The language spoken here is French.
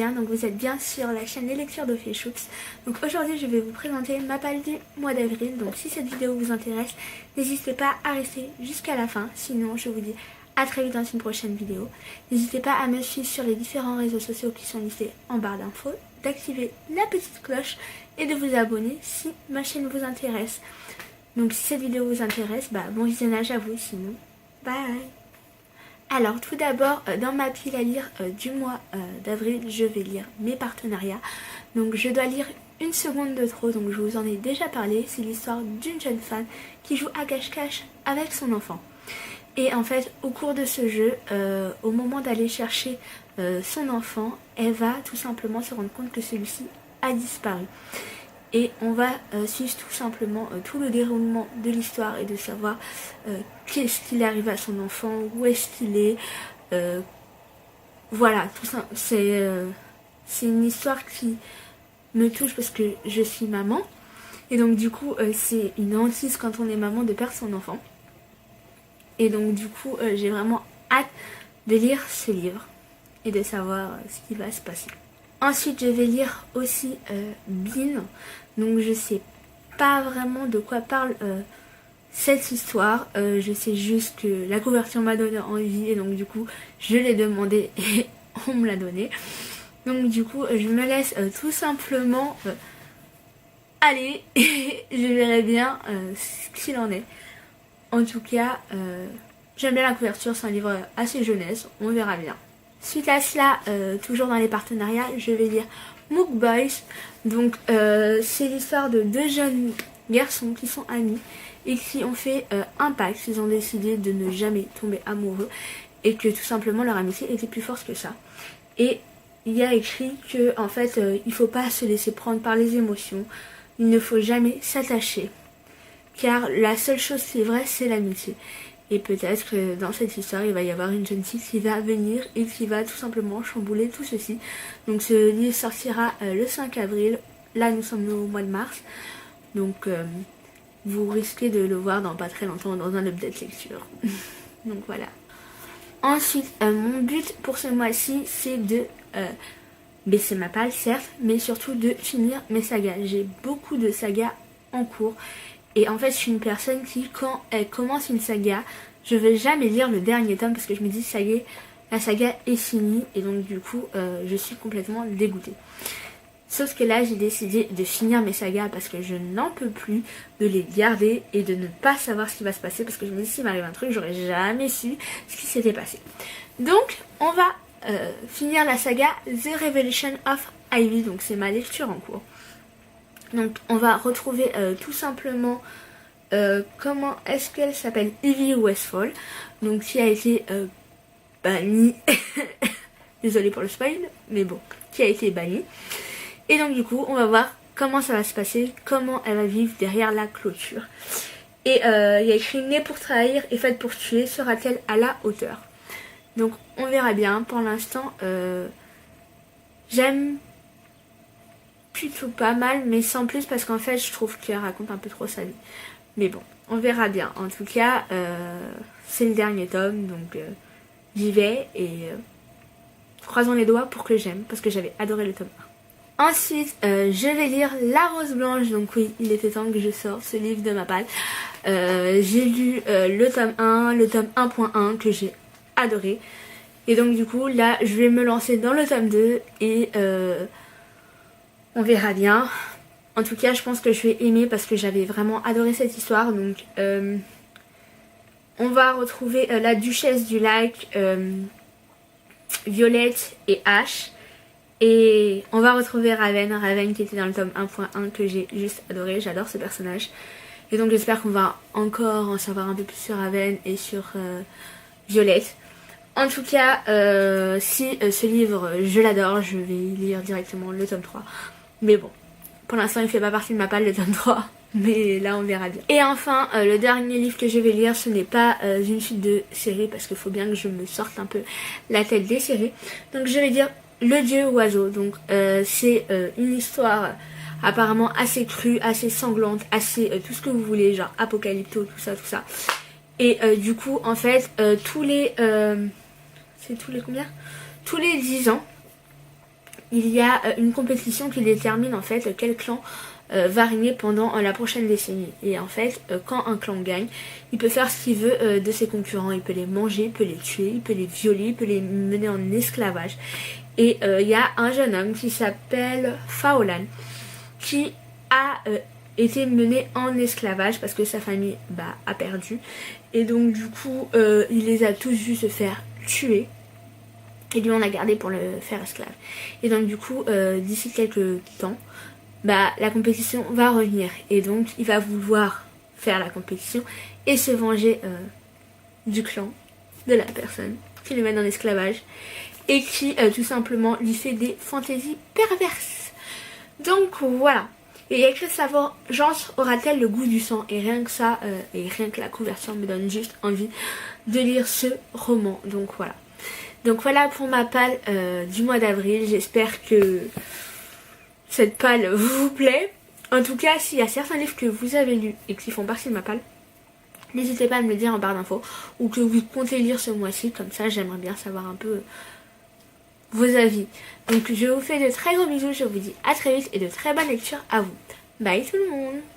bien, donc vous êtes bien sur la chaîne Les Lectures d'Ophéchoups. Donc aujourd'hui je vais vous présenter ma palle du mois d'avril, donc si cette vidéo vous intéresse, n'hésitez pas à rester jusqu'à la fin, sinon je vous dis à très vite dans une prochaine vidéo. N'hésitez pas à me suivre sur les différents réseaux sociaux qui sont listés en barre d'infos, d'activer la petite cloche et de vous abonner si ma chaîne vous intéresse. Donc si cette vidéo vous intéresse, bon visionnage à vous, sinon bye. Alors tout d'abord, dans ma pile à lire du mois d'avril, je vais lire mes partenariats. Donc je dois lire Une seconde de trop, donc je vous en ai déjà parlé. C'est l'histoire d'une jeune femme qui joue à cache-cache avec son enfant. Et en fait, au cours de ce jeu, au moment d'aller chercher son enfant, elle va tout simplement se rendre compte que celui-ci a disparu. Et on va suivre tout simplement tout le déroulement de l'histoire et de savoir qu'est-ce qu'il arrive à son enfant, où est-ce qu'il est. Voilà, tout ça. C'est une histoire qui me touche parce que je suis maman. Et donc du coup, c'est une hantise quand on est maman de perdre son enfant. Et donc du coup, j'ai vraiment hâte de lire ce livre et de savoir ce qui va se passer. Ensuite, je vais lire aussi Bean. Donc je sais pas vraiment de quoi parle cette histoire. Je sais juste que la couverture m'a donné envie et donc du coup je l'ai demandé et on me l'a donné. Donc du coup je me laisse tout simplement aller et je verrai bien ce qu'il en est. En tout cas, j'aime bien la couverture, c'est un livre assez jeunesse, on verra bien. Suite à cela, toujours dans les partenariats, je vais lire Mook Boys. Donc c'est l'histoire de deux jeunes garçons qui sont amis et qui ont fait un pacte. Ils ont décidé de ne jamais tomber amoureux et que tout simplement leur amitié était plus forte que ça. Et il y a écrit que en fait il faut pas se laisser prendre par les émotions, il ne faut jamais s'attacher car la seule chose qui est vraie c'est l'amitié. Et peut-être que dans cette histoire, il va y avoir une jeune fille qui va venir et qui va tout simplement chambouler tout ceci. Donc ce livre sortira le 5 avril. Là, nous sommes au mois de mars. Donc vous risquez de le voir dans pas très longtemps dans un update lecture. Donc voilà. Ensuite, mon but pour ce mois-ci, c'est de baisser ma palle, certes, mais surtout de finir mes sagas. J'ai beaucoup de sagas en cours. Et en fait, je suis une personne qui, quand elle commence une saga, je ne vais jamais lire le dernier tome parce que je me dis, ça y est, la saga est finie. Et donc, du coup, je suis complètement dégoûtée. Sauf que là, j'ai décidé de finir mes sagas parce que je n'en peux plus de les garder et de ne pas savoir ce qui va se passer. Parce que je me dis, s'il m'arrive un truc, j'aurais jamais su ce qui s'était passé. Donc, on va finir la saga The Revelation of Ivy. Donc, c'est ma lecture en cours. Donc on va retrouver tout simplement comment est-ce qu'elle s'appelle, Ivy Westfall, donc qui a été bannie, désolée pour le spoil, mais bon, qui a été bannie. Et donc du coup on va voir comment ça va se passer, comment elle va vivre derrière la clôture. Et il y a écrit née pour trahir et faite pour tuer, sera-t-elle à la hauteur? Donc on verra bien. Pour l'instant j'aime plutôt pas mal, mais sans plus parce qu'en fait je trouve qu'elle raconte un peu trop sa vie. Mais bon, on verra bien. En tout cas, c'est le dernier tome, donc j'y vais et croisons les doigts pour que j'aime, parce que j'avais adoré le tome 1. Ensuite, je vais lire La Rose Blanche, donc oui, il était temps que je sorte ce livre de ma palle. J'ai lu le tome 1, le tome 1.1 que j'ai adoré. Et donc du coup, là, je vais me lancer dans le tome 2 et on verra bien. En tout cas, je pense que je vais aimer parce que j'avais vraiment adoré cette histoire. Donc, on va retrouver la Duchesse du Lac, Violette et Ash. Et on va retrouver Raven qui était dans le tome 1.1 que j'ai juste adoré. J'adore ce personnage. Et donc, j'espère qu'on va encore en savoir un peu plus sur Raven et sur Violette. En tout cas, si ce livre, je l'adore, je vais lire directement le tome 3. Mais bon, pour l'instant il fait pas partie de ma palle le tome 3, mais là on verra bien. Et enfin, le dernier livre que je vais lire, ce n'est pas une suite de série parce qu'il faut bien que je me sorte un peu la tête des séries. Donc je vais dire Le Dieu Oiseau. Donc c'est une histoire apparemment assez crue, assez sanglante, assez tout ce que vous voulez, genre apocalypto, tout ça. Et du coup, en fait, tous les... c'est tous les combien? Tous les 10 ans, il y a une compétition qui détermine en fait quel clan va régner pendant la prochaine décennie. Et en fait, quand un clan gagne, il peut faire ce qu'il veut de ses concurrents. Il peut les manger, il peut les tuer, il peut les violer, il peut les mener en esclavage. Et il y a un jeune homme qui s'appelle Faolan qui a été mené en esclavage parce que sa famille a perdu. Et donc du coup, il les a tous vus se faire tuer. Et lui on l'a gardé pour le faire esclave. Et donc du coup, d'ici quelques temps, la compétition va revenir. Et donc il va vouloir faire la compétition et se venger du clan, de la personne qui le met en esclavage. Et qui tout simplement lui fait des fantaisies perverses. Donc voilà. Et il y a écrit sa vengeance aura-t-elle le goût du sang. Et rien que ça, et rien que la couverture me donne juste envie de lire ce roman. Donc voilà. Donc voilà pour ma palle du mois d'avril. J'espère que cette palle vous plaît. En tout cas, s'il y a certains livres que vous avez lus et qui font partie de ma palle, n'hésitez pas à me le dire en barre d'infos. Ou que vous comptez lire ce mois-ci. Comme ça, j'aimerais bien savoir un peu vos avis. Donc je vous fais de très gros bisous. Je vous dis à très vite et de très bonnes lectures à vous. Bye tout le monde.